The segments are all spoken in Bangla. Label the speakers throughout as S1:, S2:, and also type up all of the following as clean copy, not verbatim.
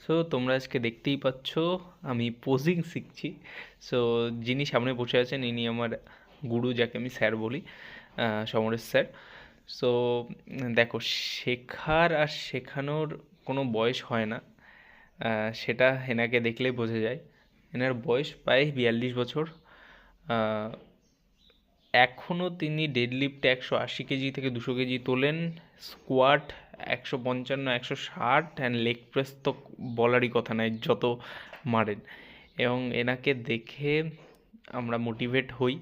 S1: সো তোমরা আজকে দেখতেই পাচ্ছ আমি পোজিং শিখছি। সো যিনি সামনে বসে আছেন ইনি আমার গুরু, যাকে আমি স্যার বলি, সমরেশ স্যার। সো দেখো, শেখার আর শেখানোর কোনো বয়স হয় না, সেটা এনাকে দেখলেই বোঝা যায়। এনার বয়স প্রায় 42 বছর। এখনও তিনি ডেডলিফটে 180 কেজি থেকে 200 কেজি তোলেন, স্কোয়াট 155, 160, অ্যান্ড লেগ প্রেস তো বলারই কথা নয়, যত মারেন। এবং এনাকে দেখে আমরা মোটিভেট হই,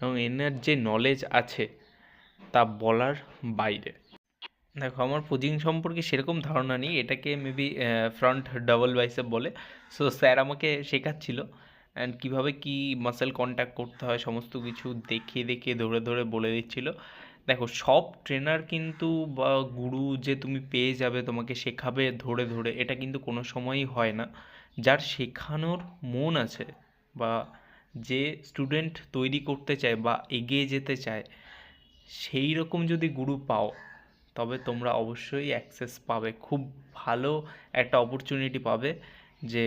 S1: এবং এনার যে নলেজ আছে তা বলার বাইরে। দেখো, আমার পোজিং সম্পর্কে সেরকম ধারণা নেই, এটাকে মেবি ফ্রন্ট ডাবল বাইসেপ বলে। সো স্যার আমাকে শেখাচ্ছিল, অ্যান্ড কীভাবে কী মাসেল কন্ট্যাক্ট করতে হয় সমস্ত কিছু দেখিয়ে দেখিয়ে ধরে ধরে বলে দিচ্ছিল। দেখো, সব ট্রেনার কিন্তু বা গুরু যে তুমি পেয়ে যাবে তোমাকে শেখাবে ধরে ধরে, এটা কিন্তু কোনো সময়ই হয় না। যার শেখানোর মন আছে বা যে স্টুডেন্ট তৈরি করতে চায় বা এগিয়ে যেতে চায়, সেই রকম যদি গুরু পাও তবে তোমরা অবশ্যই অ্যাক্সেস পাবে, খুব ভালো একটা অপরচুনিটি পাবে যে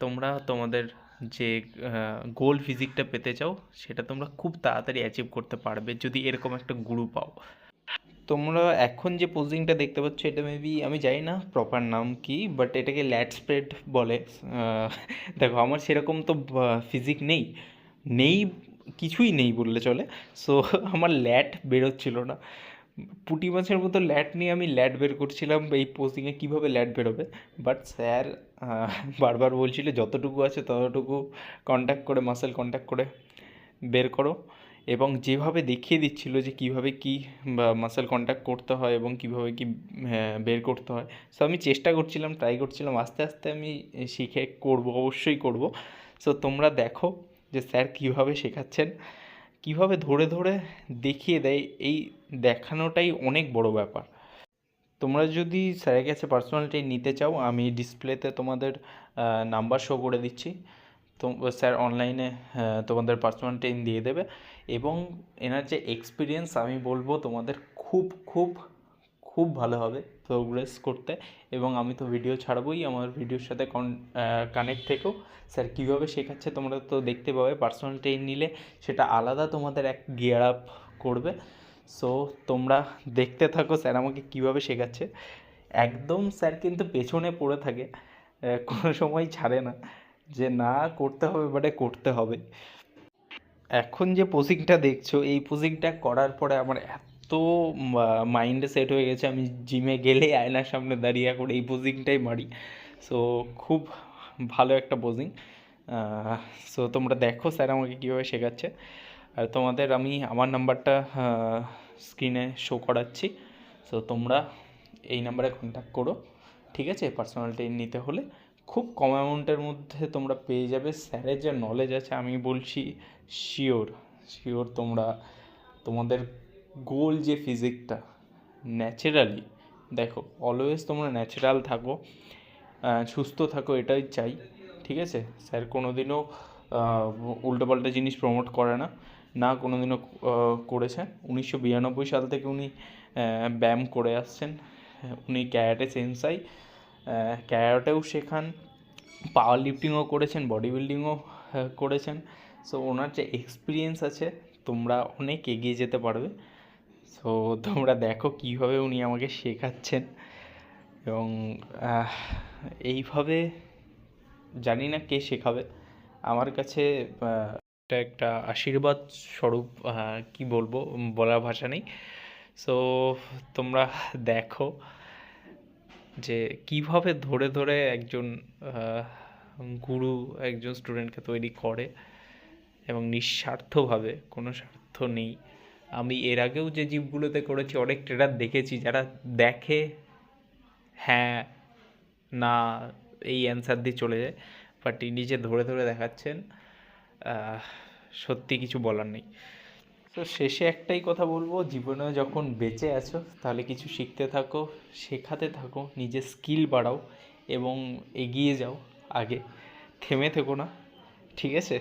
S1: তোমরা তোমাদের যে গোল ফিজিকটা পেতে চাও সেটা তোমরা খুব তাড়াতাড়ি অ্যাচিভ করতে পারবে যদি এরকম একটা গুরু পাও। তোমরা এখন যে পোজিংটা দেখতে পাচ্ছ এটা মেবি, আমি জানি না প্রপার নাম কি, বাট এটাকে ল্যাট স্প্রেড বলে। দেখো, আমার সেরকম তো ফিজিক নেই, নেই কিছুই নেই বললে চলে। সো আমার ল্যাট বেরোচ্ছিল না, পুঁটি মাছের মতো ল্যাট নিয়ে আমি ল্যাট বের করছিলাম এই পোজিংয়ে, কীভাবে ল্যাট বেরোবে। বাট স্যার বারবার বলছিল যতটুকু আছে ততটুকু কন্ট্যাক্ট করে, মাসেল কন্ট্যাক্ট করে বের করো, এবং যেভাবে দেখিয়ে দিচ্ছিল যে কীভাবে কী মাসেল কন্ট্যাক্ট করতে হয় এবং কীভাবে কী বের করতে হয়। সো আমি চেষ্টা করছিলাম, ট্রাই করছিলাম, আস্তে আস্তে আমি শিখে করব, অবশ্যই করব। সো তোমরা দেখো যে স্যার কীভাবে শেখাচ্ছেন, কীভাবে ধরে ধরে দেখিয়ে দেয়, এই দেখানোটাই অনেক বড় ব্যাপার। তোমরা যদি স্যারের কাছে পার্সোনাল ট্রেনিং নিতে চাও, আমি ডিসপ্লেতে তোমাদের নাম্বার শো করে দিচ্ছি। তো স্যার অনলাইনে তোমাদের পার্সোনাল ট্রেনিং দিয়ে দেবে, এবং এনার যে এক্সপিরিয়েন্স আমি বলবো তোমাদের খুব খুব খুব ভালো হবে প্রোগ্রেস করতে। এবং আমি তো ভিডিও ছাড়বই, আমার ভিডিওর সাথে কানেক্ট থেকেও স্যার কীভাবে শেখাচ্ছে তোমরা তো দেখতে পাবে। পার্সোনাল ট্রেনিং নিলে সেটা আলাদা তোমাদের এক গিয়ার আপ করবে। সো তোমরা দেখতে থাকো স্যার আমাকে কীভাবে শেখাচ্ছে। একদম স্যার কিন্তু পেছনে পড়ে থাকে, কোনো সময় ছাড়ে না যে না করতে হবে, বাটে করতে হবে। এখন যে পোজিংটা দেখছো, এই পোজিংটা করার পরে আমার এত মাইন্ডে সেট হয়ে গেছে, আমি জিমে গেলেই আয়নার সামনে দাঁড়িয়ে এখন এই পোজিংটাই মারি। সো খুব ভালো একটা পোজিং। সো তোমরা দেখো স্যার আমাকে কীভাবে শেখাচ্ছে। আর তোমাদের আমি আমার নাম্বারটা স্ক্রিনে শো করাচ্ছি। সো তোমরা এই নাম্বারে কন্ট্যাক্ট করো, ঠিক আছে? পার্সোনাল ট্রেনিং নিতে হলে খুব কম অ্যামাউন্টের মধ্যে তোমরা পেয়ে যাবে। স্যারের যে নলেজ আছে আমি বলছি শিওর শিওর তোমরা তোমাদের গোল যে ফিজিকটা ন্যাচারালি, দেখো অলওয়েজ তোমরা ন্যাচারাল থাকো, সুস্থ থাকো, এটাই চাই, ঠিক আছে? স্যার কোনো দিনও উল্টোপাল্টা জিনিস প্রমোট করে না, না কোনো দিনও করেছে। 1992 সাল থেকে উনি ব্যায়াম করে আসছেন। উনি ক্যারাটে সেন্সাই, ক্যারাটেও শেখান, পাওয়ার লিফটিংও করেছেন, বডি বিল্ডিংও করেছেন। সো ওনার যে এক্সপিরিয়েন্স আছে তোমরা অনেক এগিয়ে যেতে পারবে। সো তোমরা দেখো কীভাবে উনি আমাকে শেখাচ্ছেন, এবং এইভাবে জানি না কে শেখাবে, আমার কাছে এটা একটা আশীর্বাদ স্বরূপ, কি বলবো, বলার ভাষা নেই। সো তোমরা দেখো যে কীভাবে ধরে ধরে একজন গুরু একজন স্টুডেন্টকে তৈরি করে, এবং নিঃস্বার্থভাবে, কোনো স্বার্থ নেই। আমি এর আগেও যে জিমগুলোতে করেছি অনেক ট্রেনার দেখেছি যারা দেখে হ্যাঁ না এই অ্যান্সার দিয়ে চলে যায়, বাট ইনি যে ধরে ধরে দেখাচ্ছেন, সত্যি কিছু বলার নেই। তো শেষে একটাই কথা বলবো, জীবনে যখন বেঁচে আছো তাহলে কিছু শিখতে থাকো, শেখাতে থাকো, নিজের স্কিল বাড়াও এবং এগিয়ে যাও আগে, থেমে থেকো না, ঠিক আছে?